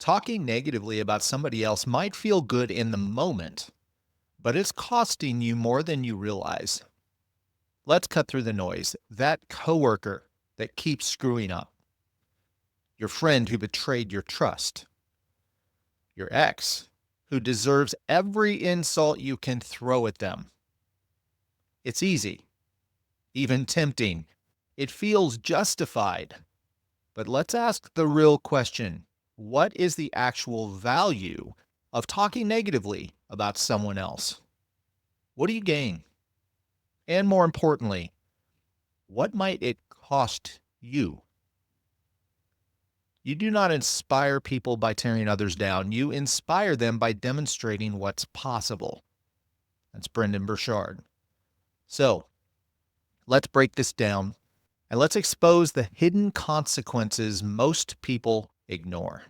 Talking negatively about somebody else might feel good in the moment, but it's costing you more than you realize. Let's cut through the noise. That coworker that keeps screwing up, your friend who betrayed your trust, your ex who deserves every insult you can throw at them. It's easy, even tempting. It feels justified. But let's ask the real question. What is the actual value of talking negatively about someone else? What do you gain? And more importantly, what might it cost you? You do not inspire people by tearing others down. You inspire them by demonstrating what's possible. That's Brendan Burchard. So let's break this down and let's expose the hidden consequences most people ignore.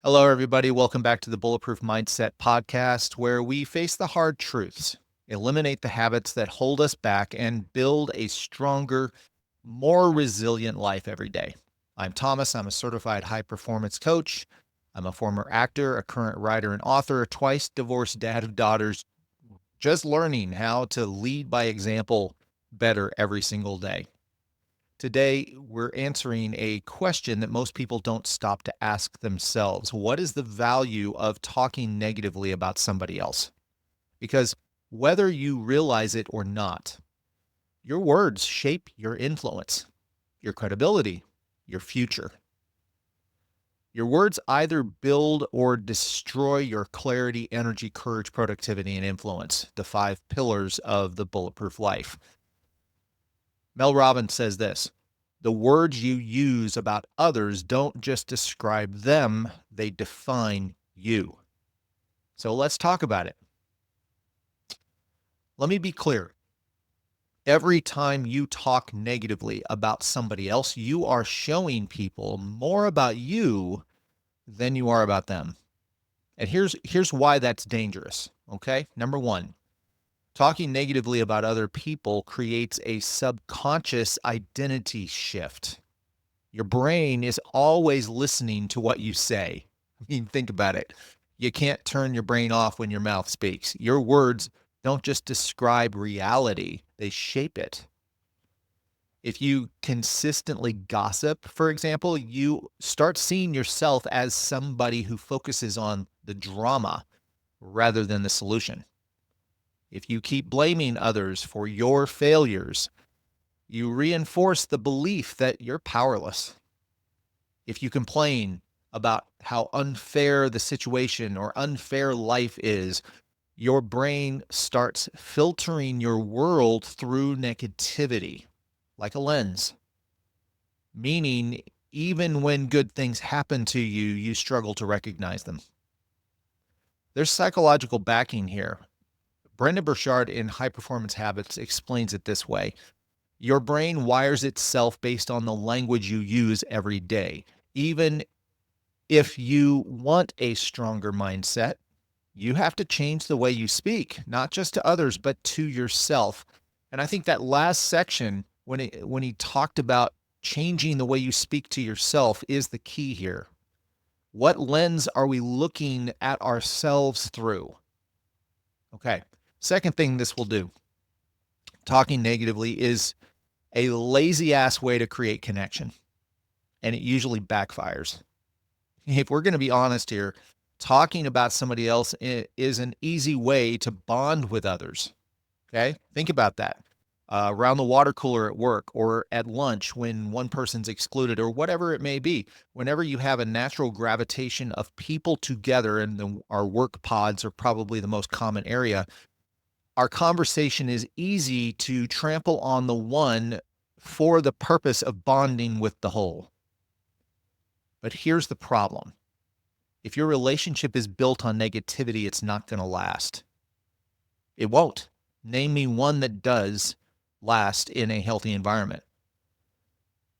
Hello, everybody. Welcome back to the Bulletproof Mindset Podcast, where we face the hard truths, eliminate the habits that hold us back, and build a stronger, more resilient life every day. I'm Thomas. I'm a certified high-performance coach. I'm a former actor, a current writer and author, a twice divorced dad of daughters, just learning how to lead by example better every single day. Today, we're answering a question that most people don't stop to ask themselves. What is the value of talking negatively about somebody else? Because whether you realize it or not, your words shape your influence, your credibility, your future. Your words either build or destroy your clarity, energy, courage, productivity, and influence, the 5 pillars of the bulletproof life. Mel Robbins says this: the words you use about others don't just describe them, they define you. So let's talk about it. Let me be clear. Every time you talk negatively about somebody else, you are showing people more about you than you are about them. And here's why that's dangerous, okay? Number one, talking negatively about other people creates a subconscious identity shift. Your brain is always listening to what you say. I mean, think about it. You can't turn your brain off when your mouth speaks. Your words don't just describe reality, they shape it. If you consistently gossip, for example, you start seeing yourself as somebody who focuses on the drama rather than the solution. If you keep blaming others for your failures, you reinforce the belief that you're powerless. If you complain about how unfair the situation or unfair life is, your brain starts filtering your world through negativity, like a lens. Meaning, even when good things happen to you, you struggle to recognize them. There's psychological backing here. Brendan Burchard in High Performance Habits explains it this way: your brain wires itself based on the language you use every day. Even if you want a stronger mindset, you have to change the way you speak, not just to others, but to yourself. And I think that last section, when he talked about changing the way you speak to yourself, is the key here. What lens are we looking at ourselves through? Okay. Second thing this will do, talking negatively, is a lazy ass way to create connection, and it usually backfires. If we're going to be honest here, talking about somebody else is an easy way to bond with others. Okay. Think about that. Around the water cooler at work or at lunch when one person's excluded or whatever it may be, whenever you have a natural gravitation of people together, and our work pods are probably the most common area, our conversation is easy to trample on the one for the purpose of bonding with the whole. But here's the problem. If your relationship is built on negativity, it's not going to last. It won't. Name me one that does last in a healthy environment.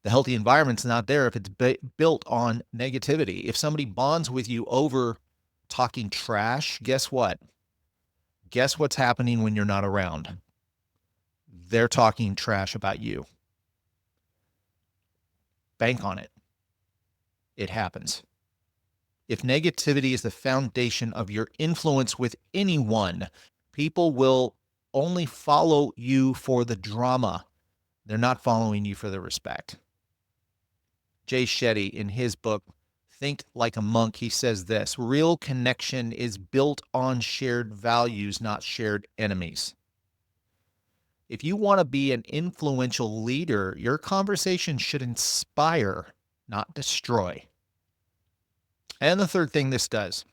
The healthy environment's not there if it's built on negativity. If somebody bonds with you over talking trash, guess what? Guess what's happening when you're not around? They're talking trash about you. Bank on it. It happens. If negativity is the foundation of your influence with anyone, people will only follow you for the drama. They're not following you for the respect. Jay Shetty, in his book, Think Like a Monk, he says this: real connection is built on shared values, not shared enemies. If you want to be an influential leader, your conversation should inspire, not destroy. And the third thing this does,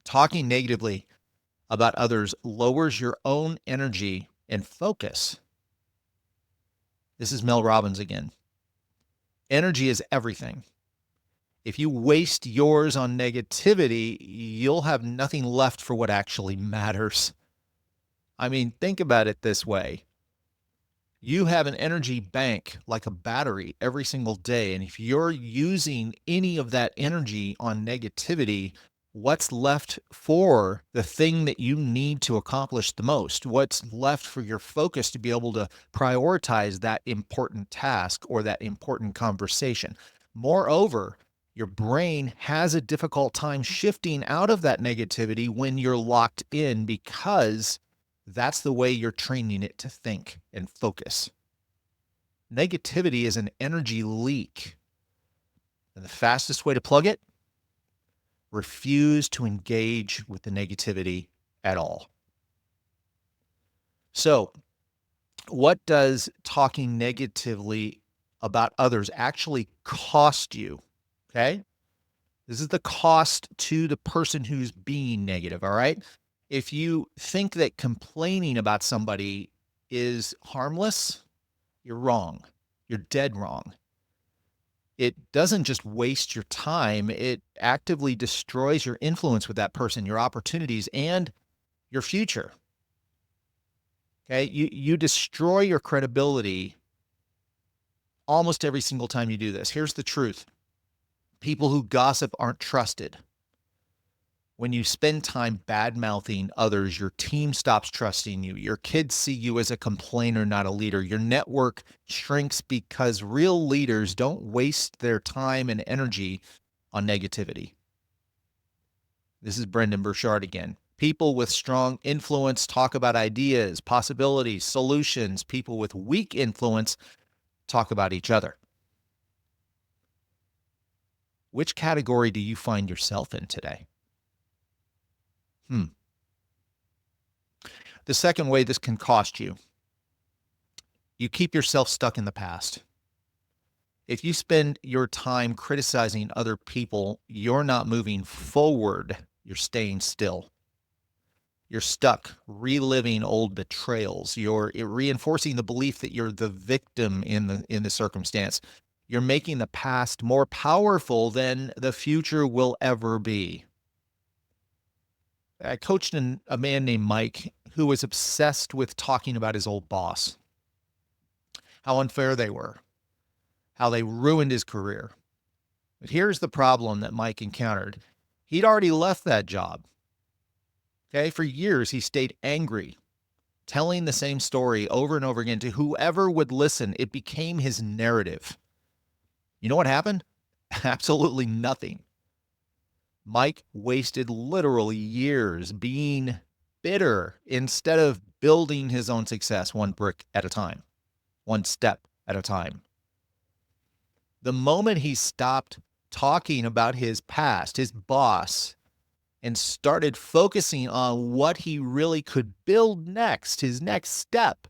talking negatively about others lowers your own energy and focus. This is Mel Robbins again. Energy is everything. If you waste yours on negativity, you'll have nothing left for what actually matters. I mean, think about it this way. You have an energy bank like a battery every single day. And if you're using any of that energy on negativity, what's left for the thing that you need to accomplish the most? What's left for your focus to be able to prioritize that important task or that important conversation? Moreover, your brain has a difficult time shifting out of that negativity when you're locked in, because that's the way you're training it to think and focus. Negativity is an energy leak. And the fastest way to plug it: refuse to engage with the negativity at all. So, what does talking negatively about others actually cost you? Okay? This is the cost to the person who's being negative, all right? If you think that complaining about somebody is harmless, you're wrong. You're dead wrong. It doesn't just waste your time, it actively destroys your influence with that person, your opportunities, and your future. Okay? You destroy your credibility almost every single time you do this. Here's the truth. People who gossip aren't trusted. When you spend time bad-mouthing others, your team stops trusting you. Your kids see you as a complainer, not a leader. Your network shrinks because real leaders don't waste their time and energy on negativity. This is Brendan Burchard again. People with strong influence talk about ideas, possibilities, solutions. People with weak influence talk about each other. Which category do you find yourself in today? The second way this can cost you: you keep yourself stuck in the past. If you spend your time criticizing other people, you're not moving forward, you're staying still. You're stuck reliving old betrayals. You're reinforcing the belief that you're the victim in the circumstance. You're making the past more powerful than the future will ever be. I coached a man named Mike who was obsessed with talking about his old boss, how unfair they were, how they ruined his career. But here's the problem that Mike encountered. He'd already left that job. Okay, for years he stayed angry, telling the same story over and over again to whoever would listen. It became his narrative. You know what happened? Absolutely nothing. Mike wasted literally years being bitter instead of building his own success one brick at a time, one step at a time. The moment he stopped talking about his past, his boss, and started focusing on what he really could build next, his next step,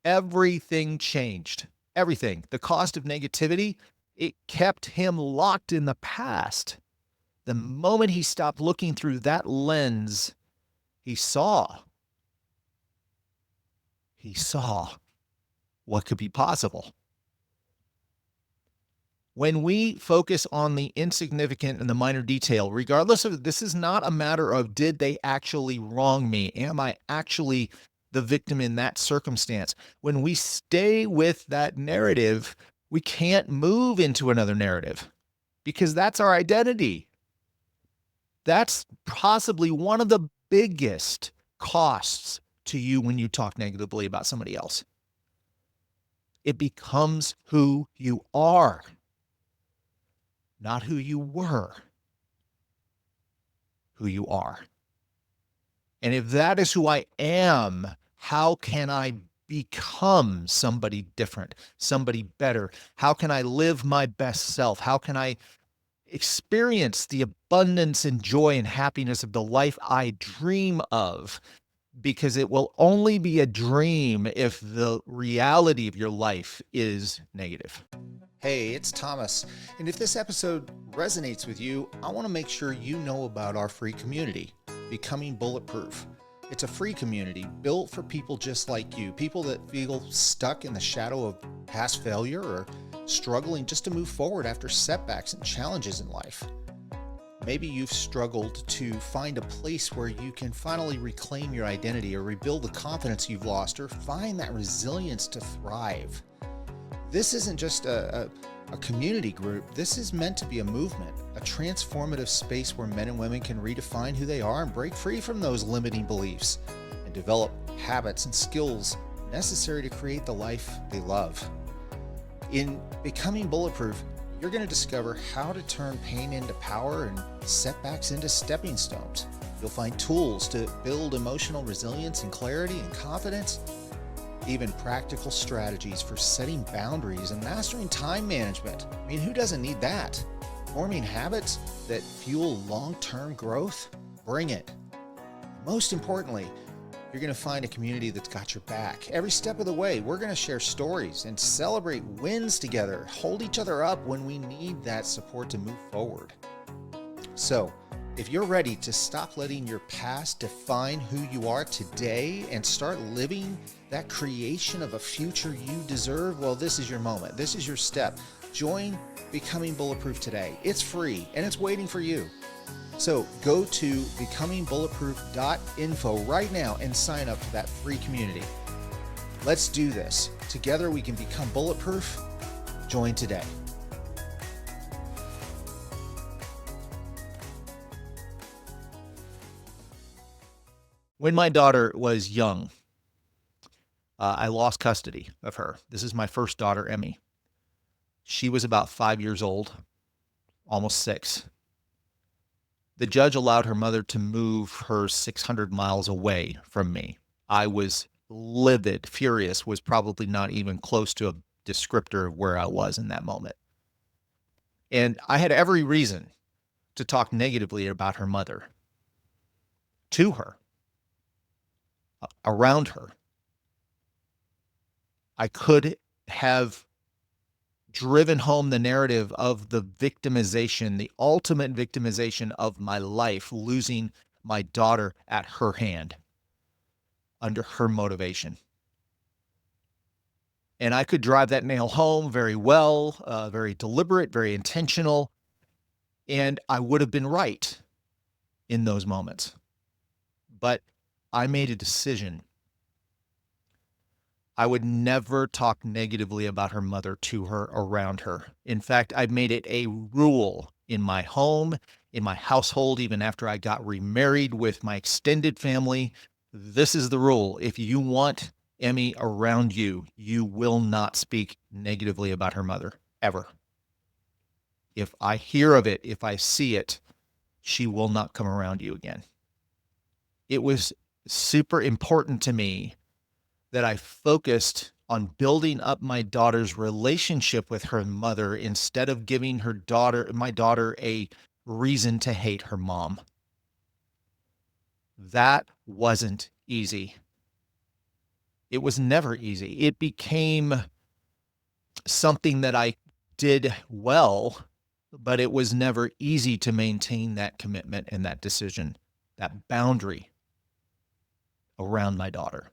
everything changed. Everything. The cost of negativity, it kept him locked in the past. The moment he stopped looking through that lens, he saw what could be possible. When we focus on the insignificant and the minor detail, regardless of, this is not a matter of, did they actually wrong me? Am I actually the victim in that circumstance? When we stay with that narrative, we can't move into another narrative because that's our identity. That's possibly one of the biggest costs to you when you talk negatively about somebody else. It becomes who you are, not who you were, who you are. And if that is who I am, how can I become somebody different, somebody better? How can I live my best self? How can I experience the abundance and joy and happiness of the life I dream of? Because it will only be a dream if the reality of your life is negative. Hey, it's Thomas. And if this episode resonates with you, I want to make sure you know about our free community, Becoming Bulletproof. It's a free community built for people just like you, people that feel stuck in the shadow of past failure or struggling just to move forward after setbacks and challenges in life. Maybe you've struggled to find a place where you can finally reclaim your identity or rebuild the confidence you've lost or find that resilience to thrive. This isn't just a community group. This is meant to be a movement, a transformative space where men and women can redefine who they are and break free from those limiting beliefs and develop habits and skills necessary to create the life they love. In Becoming Bulletproof, you're going to discover how to turn pain into power and setbacks into stepping stones. You'll find tools to build emotional resilience and clarity and confidence, even practical strategies for setting boundaries and mastering time management. I mean, who doesn't need that? Forming habits that fuel long-term growth? Bring it. Most importantly, you're going to find a community that's got your back. Every step of the way, we're going to share stories and celebrate wins together, hold each other up when we need that support to move forward. So, if you're ready to stop letting your past define who you are today and start living that creation of a future you deserve, well, this is your moment. This is your step. Join Becoming Bulletproof today. It's free and it's waiting for you. So go to becomingbulletproof.info right now and sign up for that free community. Let's do this. Together we can become bulletproof. Join today. When my daughter was young, I lost custody of her. This is my first daughter, Emmy. She was about 5 years old, almost 6. The judge allowed her mother to move her 600 miles away from me. I was livid, furious, was probably not even close to a descriptor of where I was in that moment. And I had every reason to talk negatively about her mother, to her, around her. I could have driven home the narrative of the victimization, the ultimate victimization of my life, losing my daughter at her hand, under her motivation. And I could drive that nail home very well, very deliberate, very intentional, and I would have been right in those moments. But I made a decision. I would never talk negatively about her mother, to her, around her. In fact, I made it a rule in my home, in my household, even after I got remarried with my extended family. This is the rule. If you want Emmy around you, you will not speak negatively about her mother, ever. If I hear of it, if I see it, she will not come around you again. It was super important to me that I focused on building up my daughter's relationship with her mother instead of giving my daughter a reason to hate her mom. That wasn't easy. It was never easy. It became something that I did well, but it was never easy to maintain that commitment and that decision, that boundary around my daughter.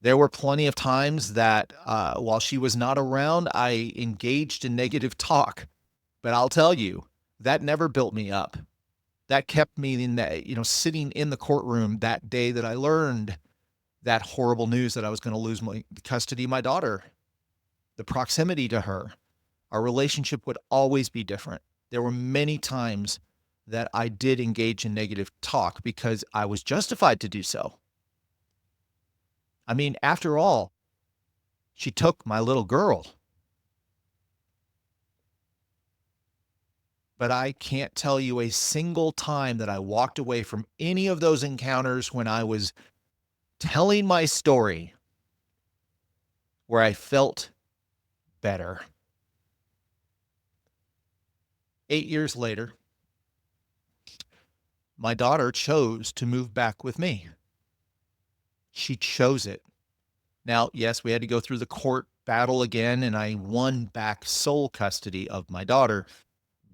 There were plenty of times that while she was not around, I engaged in negative talk. But I'll tell you, that never built me up. That kept me in that, sitting in the courtroom that day that I learned that horrible news that I was going to lose my custody of my daughter, the proximity to her. Our relationship would always be different. There were many times that I did engage in negative talk because I was justified to do so. I mean, after all, she took my little girl. But I can't tell you a single time that I walked away from any of those encounters when I was telling my story where I felt better. 8 years later, my daughter chose to move back with me. She chose it. Now, yes, we had to go through the court battle again, and I won back sole custody of my daughter,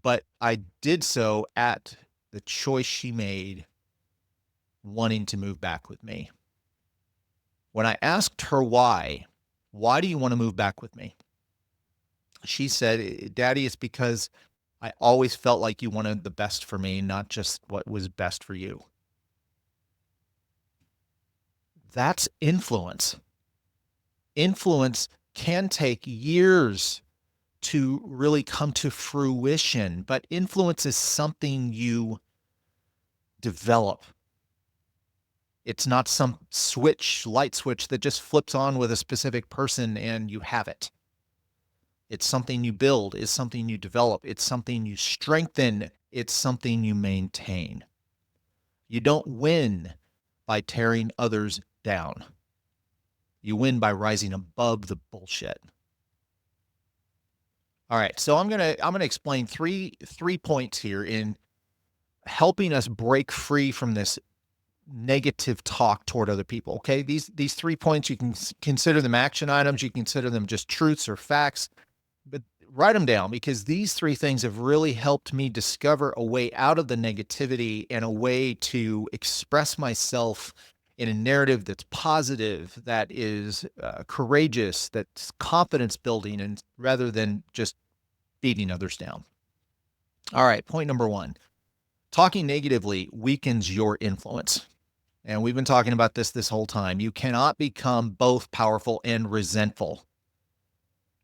but I did so at the choice she made, wanting to move back with me. When I asked her why do you want to move back with me? She said, Daddy, it's because I always felt like you wanted the best for me, not just what was best for you. That's influence. Influence can take years to really come to fruition, but influence is something you develop. It's not some light switch that just flips on with a specific person and you have it. It's something you build. It's something you develop. It's something you strengthen. It's something you maintain. You don't win by tearing others down. You win by rising above the bullshit. All right, so I'm gonna explain three points here in helping us break free from this negative talk toward other people. Okay, these 3 points, you can consider them action items. You consider them just truths or facts, but write them down, because these 3 things have really helped me discover a way out of the negativity and a way to express myself in a narrative that's positive, that is courageous, that's confidence building, and rather than just beating others down. All right, point number 1. Talking negatively weakens your influence. And we've been talking about this whole time. You cannot become both powerful and resentful.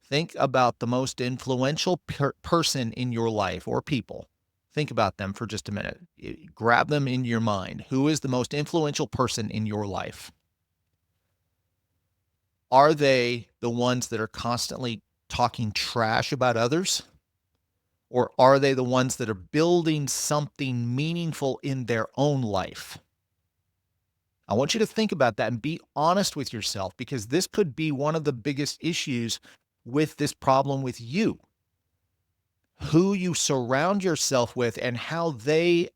Think about the most influential person in your life, or people. Think about them for just a minute. Grab them in your mind. Who is the most influential person in your life? Are they the ones that are constantly talking trash about others? Or are they the ones that are building something meaningful in their own life? I want you to think about that and be honest with yourself, because this could be one of the biggest issues with this problem with you. Who you surround yourself with and how they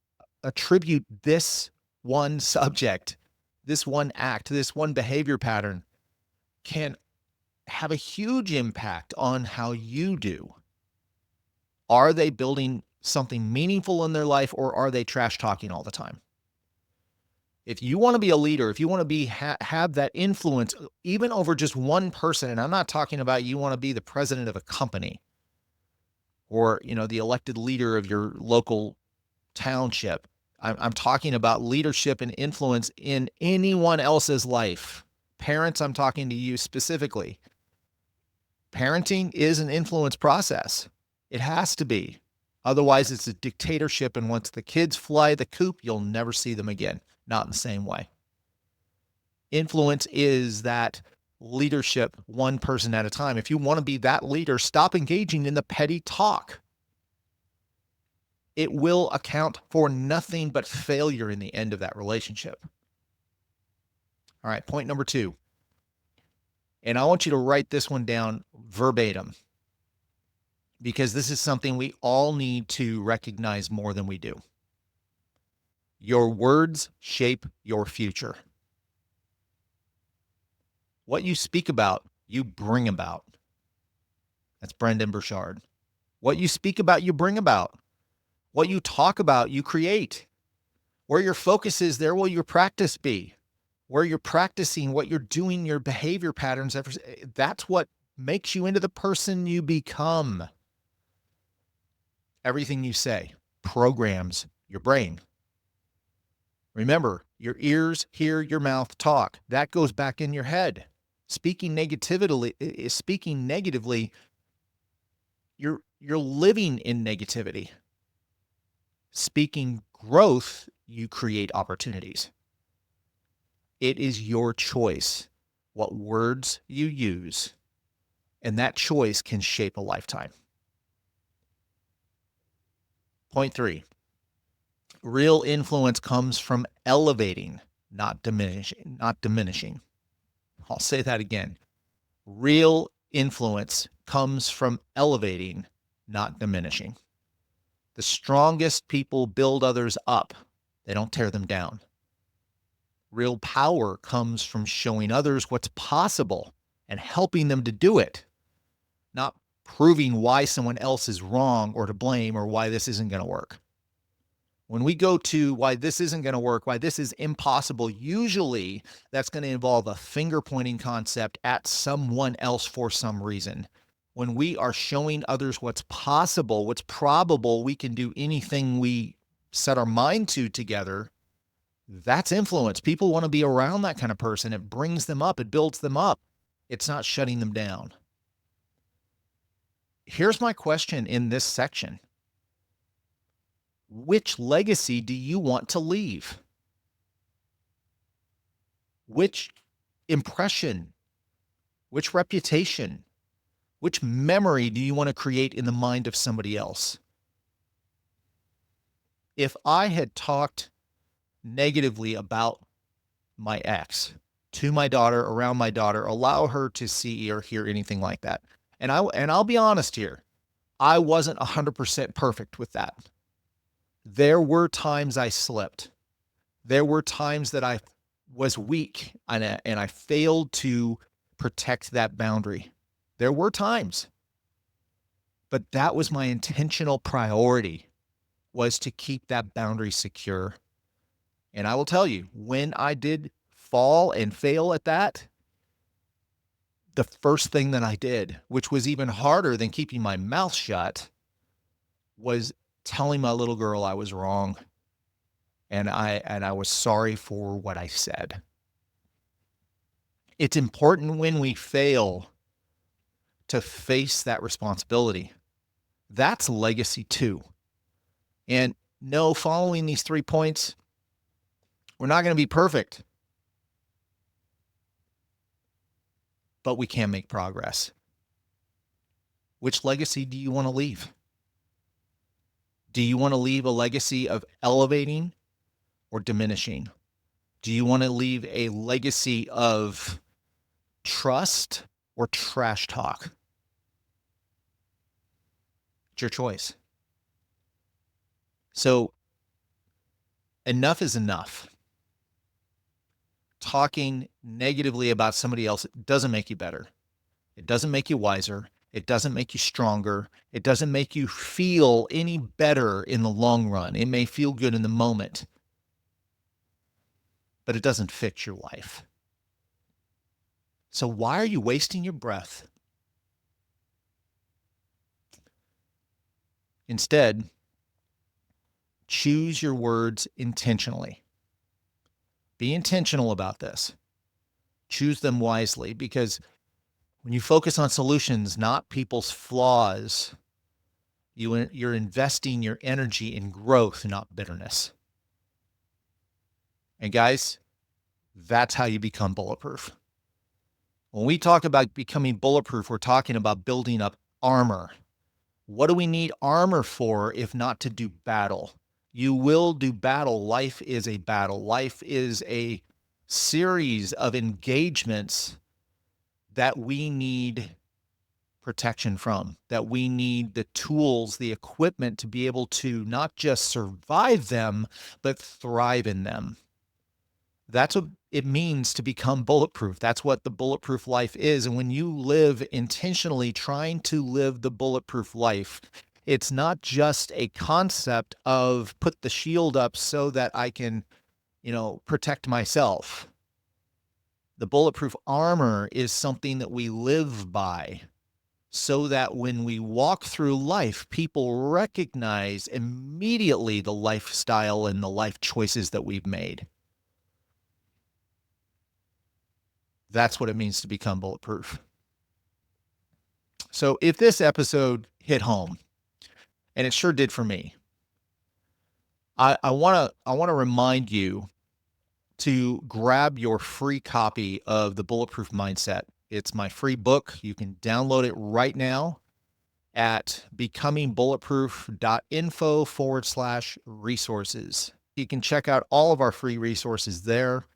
attribute this one subject, this one act, this one behavior pattern can have a huge impact on how you do. Are they building something meaningful in their life, or are they trash talking all the time? If you want to be a leader, if you want to be have that influence even over just one person, and I'm not talking about you want to be the president of a company or, the elected leader of your local township. I'm talking about leadership and influence in anyone else's life. Parents, I'm talking to you specifically. Parenting is an influence process. It has to be. Otherwise, it's a dictatorship, and once the kids fly the coop, you'll never see them again. Not in the same way. Influence is that leadership, one person at a time. If you want to be that leader, stop engaging in the petty talk. It will account for nothing but failure in the end of that relationship. All right, point number 2. And I want you to write this one down verbatim, because this is something we all need to recognize more than we do. Your words shape your future. What you speak about, you bring about. That's Brendan Burchard. What you speak about, you bring about. What you talk about, you create. Where your focus is, there will your practice be. Where you're practicing, what you're doing, your behavior patterns, that's what makes you into the person you become. Everything you say programs your brain. Remember, your ears hear your mouth talk. That goes back in your head. Speaking negatively, you're living in negativity. Speaking growth, you create opportunities. It is your choice what words you use, and that choice can shape a lifetime. Point 3, real influence comes from elevating, not diminishing. I'll say that again. Real influence comes from elevating, not diminishing. The strongest people build others up. They don't tear them down. Real power comes from showing others what's possible and helping them to do it, not proving why someone else is wrong or to blame or why this isn't going to work. When we go to why this isn't going to work, why this is impossible, usually that's going to involve a finger pointing concept at someone else for some reason. When we are showing others what's possible, what's probable, we can do anything we set our mind to together, that's influence. People want to be around that kind of person. It brings them up. It builds them up. It's not shutting them down. Here's my question in this section. Which legacy do you want to leave? Which impression, which reputation, which memory do you want to create in the mind of somebody else? If I had talked negatively about my ex to my daughter, around my daughter, allow her to see or hear anything like that. And I'll be honest here, I wasn't 100% perfect with that. There were times I slipped. There were times that I was weak and I failed to protect that boundary. There were times, but that was my intentional priority, was to keep that boundary secure. And I will tell you, when I did fall and fail at that, the first thing that I did, which was even harder than keeping my mouth shut, was telling my little girl I was wrong. And I was sorry for what I said. It's important when we fail to face that responsibility. That's legacy too. And no, following these 3 points, we're not going to be perfect, but we can make progress. Which legacy do you want to leave? Do you want to leave a legacy of elevating or diminishing? Do you want to leave a legacy of trust or trash talk? It's your choice. So enough is enough. Talking negatively about somebody else doesn't make you better. It doesn't make you wiser. It doesn't make you stronger. It doesn't make you feel any better in the long run. It may feel good in the moment, but it doesn't fix your life. So why are you wasting your breath? Instead, choose your words intentionally. Be intentional about this. Choose them wisely, because when you focus on solutions, not people's flaws, you're investing your energy in growth, not bitterness. And guys, that's how you become bulletproof. When we talk about becoming bulletproof, we're talking about building up armor. What do we need armor for if not to do battle? You will do battle. Life is a battle. Life is a series of engagements that we need protection from, that we need the tools, the equipment to be able to not just survive them, but thrive in them. That's what it means to become bulletproof. That's what the bulletproof life is. And when you live intentionally trying to live the bulletproof life, it's not just a concept of put the shield up so that I can, protect myself. The bulletproof armor is something that we live by, so that when we walk through life, people recognize immediately the lifestyle and the life choices that we've made. That's what it means to become bulletproof. So if this episode hit home, and it sure did for me, I wanna remind you to grab your free copy of the Bulletproof Mindset. It's my free book. You can download it right now at becomingbulletproof.info/resources. You can check out all of our free resources there.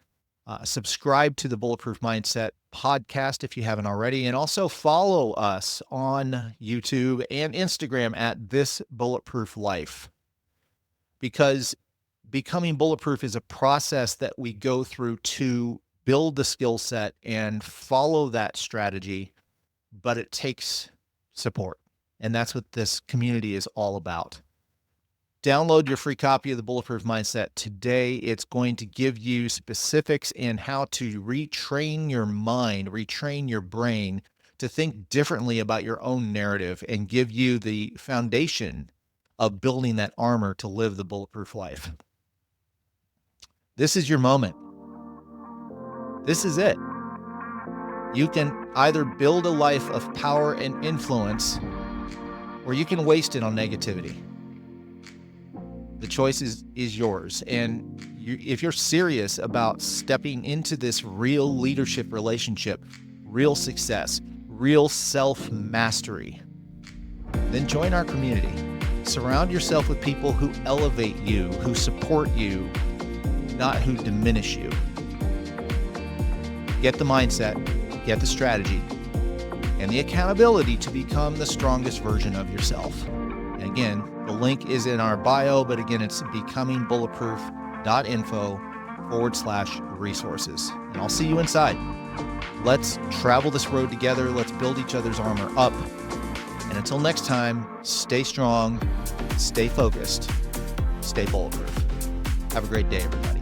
Subscribe to the Bulletproof Mindset podcast if you haven't already, and also follow us on YouTube and Instagram at This Bulletproof Life, because becoming bulletproof is a process that we go through to build the skill set and follow that strategy, but it takes support. And that's what this community is all about. Download your free copy of the Bulletproof Mindset today. It's going to give you specifics in how to retrain your mind, retrain your brain to think differently about your own narrative and give you the foundation of building that armor to live the bulletproof life. This is your moment. This is it. You can either build a life of power and influence, or you can waste it on negativity. The choice is yours. And if you're serious about stepping into this real leadership relationship, real success, real self-mastery, then join our community. Surround yourself with people who elevate you, who support you, not who diminish you. Get the mindset, get the strategy, and the accountability to become the strongest version of yourself. And again, the link is in our bio, but again, it's becomingbulletproof.info/resources. And I'll see you inside. Let's travel this road together. Let's build each other's armor up. And until next time, stay strong, stay focused, stay bulletproof. Have a great day, everybody.